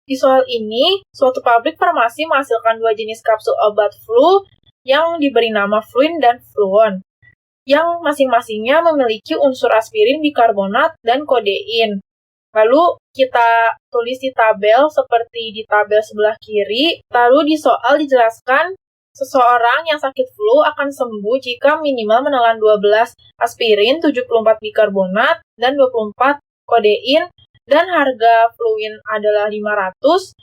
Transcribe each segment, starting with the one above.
Di soal ini, suatu pabrik farmasi menghasilkan dua jenis kapsul obat flu yang diberi nama Fluin dan Fluon, yang masing-masingnya memiliki unsur aspirin bikarbonat dan kodein. Lalu kita tulis di tabel seperti di tabel sebelah kiri. Lalu di soal dijelaskan seseorang yang sakit flu akan sembuh jika minimal menelan 12 aspirin, 74 bikarbonat, dan 24 kodein, dan harga Fluin adalah 500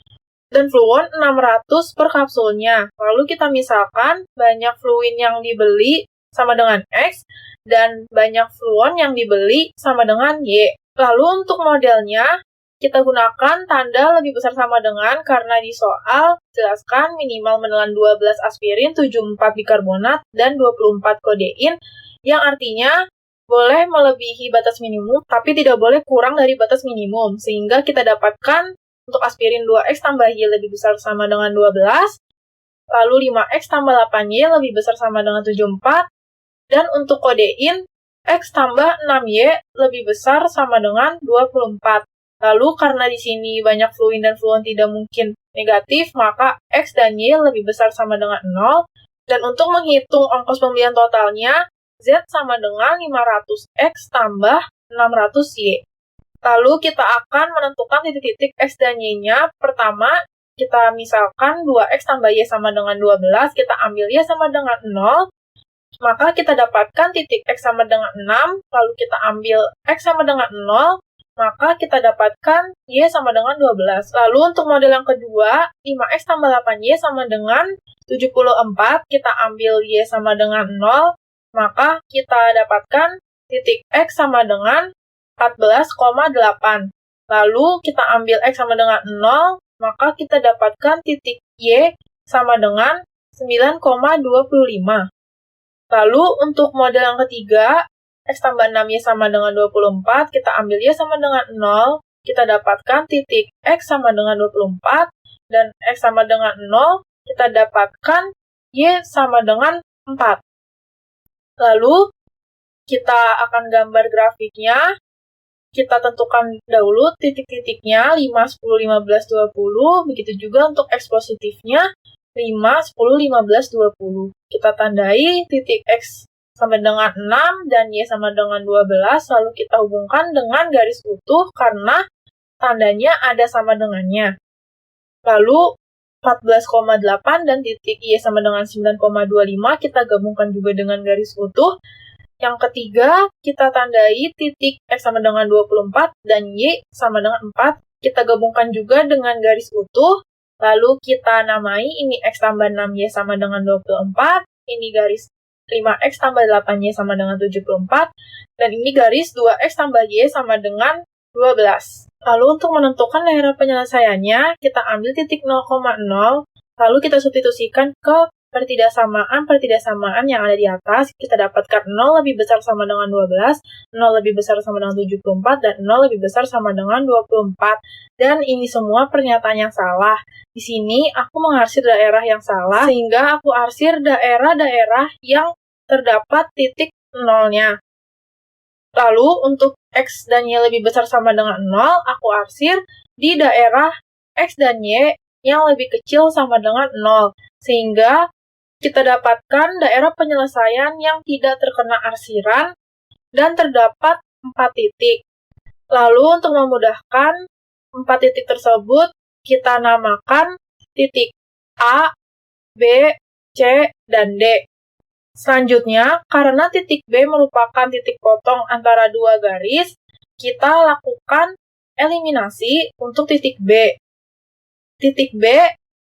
dan Fluon 600 per kapsulnya. Lalu kita misalkan banyak Fluin yang dibeli sama dengan X dan banyak Fluon yang dibeli sama dengan Y. Lalu untuk modelnya, kita gunakan tanda lebih besar sama dengan karena di soal jelaskan minimal menelan 12 aspirin, 74 bikarbonat, dan 24 kodein, yang artinya boleh melebihi batas minimum, tapi tidak boleh kurang dari batas minimum. Sehingga kita dapatkan untuk aspirin 2X tambah Y lebih besar sama dengan 12, lalu 5X tambah 8Y lebih besar sama dengan 74, dan untuk kodein, X tambah 6Y lebih besar sama dengan 24. Lalu karena di sini banyak Fluin dan Fluon tidak mungkin negatif, maka X dan Y lebih besar sama dengan 0. Dan untuk menghitung ongkos pembelian totalnya, Z sama dengan 500X tambah 600Y. Lalu kita akan menentukan titik-titik X dan Y-nya. Pertama, kita misalkan 2X tambah Y sama dengan 12, kita ambil Y sama dengan 0, maka kita dapatkan titik X sama dengan 6, lalu kita ambil X sama dengan 0, maka kita dapatkan Y sama dengan 12. Lalu untuk model yang kedua, 5X tambah 8Y sama dengan 74, kita ambil Y sama dengan 0, maka kita dapatkan titik X sama dengan 14,8. Lalu kita ambil X sama dengan 0, maka kita dapatkan titik Y sama dengan 9,25. Lalu untuk model yang ketiga, X tambah 6Y sama dengan 24, kita ambil Y sama dengan 0, kita dapatkan titik X sama dengan 24, dan X sama dengan 0, kita dapatkan Y sama dengan 4. Lalu, kita akan gambar grafiknya, kita tentukan dahulu titik-titiknya, 5, 10, 15, 20, begitu juga untuk X positifnya, 5, 10, 15, 20. Kita tandai titik X sama dengan 6 dan Y sama dengan 12, lalu kita hubungkan dengan garis utuh karena tandanya ada sama dengannya. Lalu 14,8 dan titik Y sama dengan 9,25 kita gabungkan juga dengan garis utuh. Yang ketiga, kita tandai titik X sama dengan 24 dan Y sama dengan 4. Kita gabungkan juga dengan garis utuh. Lalu kita namai ini X tambah 6Y sama dengan 24, ini garis 5X tambah 8Y sama dengan 74, dan ini garis 2X tambah Y sama dengan 12. Lalu untuk menentukan daerah penyelesaiannya, kita ambil titik 0,0, lalu kita substitusikan ke pertidaksamaan yang ada di atas, kita dapatkan 0 lebih besar sama dengan 12, 0 lebih besar sama dengan 74, dan 0 lebih besar sama dengan 24. Dan ini semua pernyataan yang salah. Di sini aku mengarsir daerah yang salah, sehingga aku arsir daerah-daerah yang terdapat titik 0-nya. Lalu untuk X dan Y lebih besar sama dengan 0, aku arsir di daerah X dan Y yang lebih kecil sama dengan 0. Sehingga kita dapatkan daerah penyelesaian yang tidak terkena arsiran dan terdapat 4 titik. Lalu untuk memudahkan 4 titik tersebut, kita namakan titik A, B, C, dan D. Selanjutnya, karena titik B merupakan titik potong antara dua garis, kita lakukan eliminasi untuk titik B. Titik B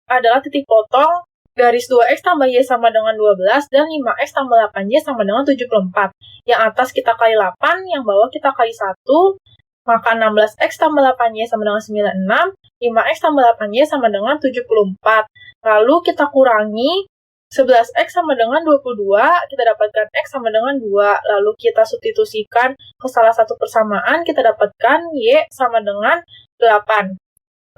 adalah titik potong garis 2X tambah Y sama dengan 12, dan 5X tambah 8Y sama dengan 74. Yang atas kita kali 8, yang bawah kita kali 1, maka 16X tambah 8Y sama dengan 96, 5X tambah 8Y sama dengan 74. Lalu kita kurangi 11X sama dengan 22, kita dapatkan X sama dengan 2. Lalu kita substitusikan ke salah satu persamaan, kita dapatkan Y sama dengan 8.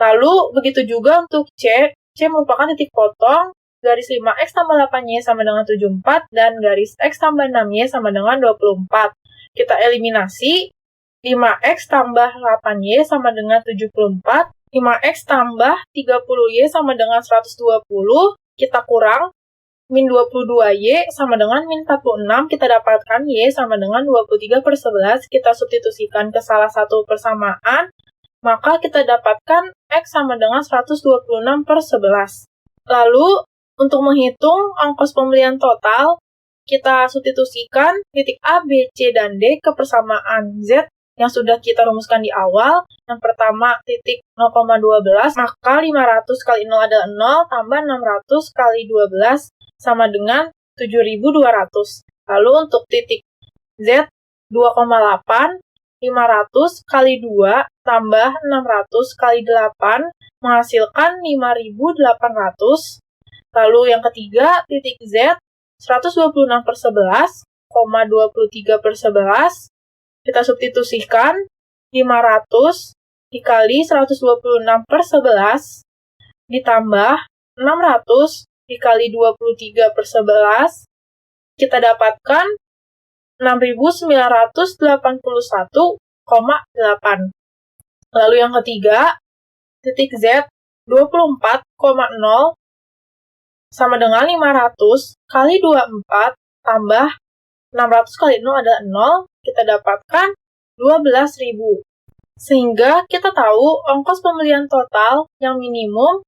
Lalu begitu juga untuk C. C merupakan titik potong garis 5X tambah 8Y sama dengan 74, dan garis X tambah 6Y sama dengan 24. Kita eliminasi, 5X tambah 8Y sama dengan 74, 5X tambah 30Y sama dengan 120, kita kurang min 22Y sama dengan min 46, kita dapatkan Y sama dengan 23/11, kita substitusikan ke salah satu persamaan, maka kita dapatkan X sama dengan 126/11. Lalu, untuk menghitung ongkos pembelian total, kita substitusikan titik A, B, C, dan D ke persamaan Z yang sudah kita rumuskan di awal. Yang pertama, titik 0,12, maka 500 kali 0 adalah 0, tambah 600 kali 12 sama dengan 7.200. Lalu untuk titik Z, 2,8, 500 kali 2 tambah 600 kali 8 menghasilkan 5.800. Lalu yang ketiga, titik Z, 126/11, 23/11. Kita substitusikan 500 dikali 126/11 ditambah 600 dikali 23/11. Kita dapatkan 6.981,8. Lalu yang ketiga, titik Z, 24,0 sama dengan 500 kali 24 tambah 600 kali 0 adalah 0, kita dapatkan 12.000. Sehingga kita tahu ongkos pembelian total yang minimum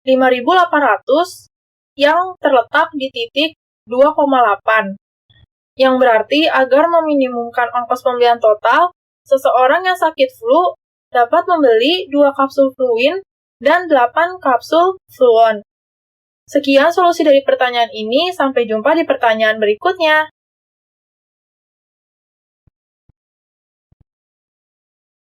5.800 yang terletak di titik 2,8. Yang berarti agar meminimumkan ongkos pembelian total, seseorang yang sakit flu dapat membeli 2 kapsul Fluin dan 8 kapsul Fluon. Sekian solusi dari pertanyaan ini, sampai jumpa di pertanyaan berikutnya.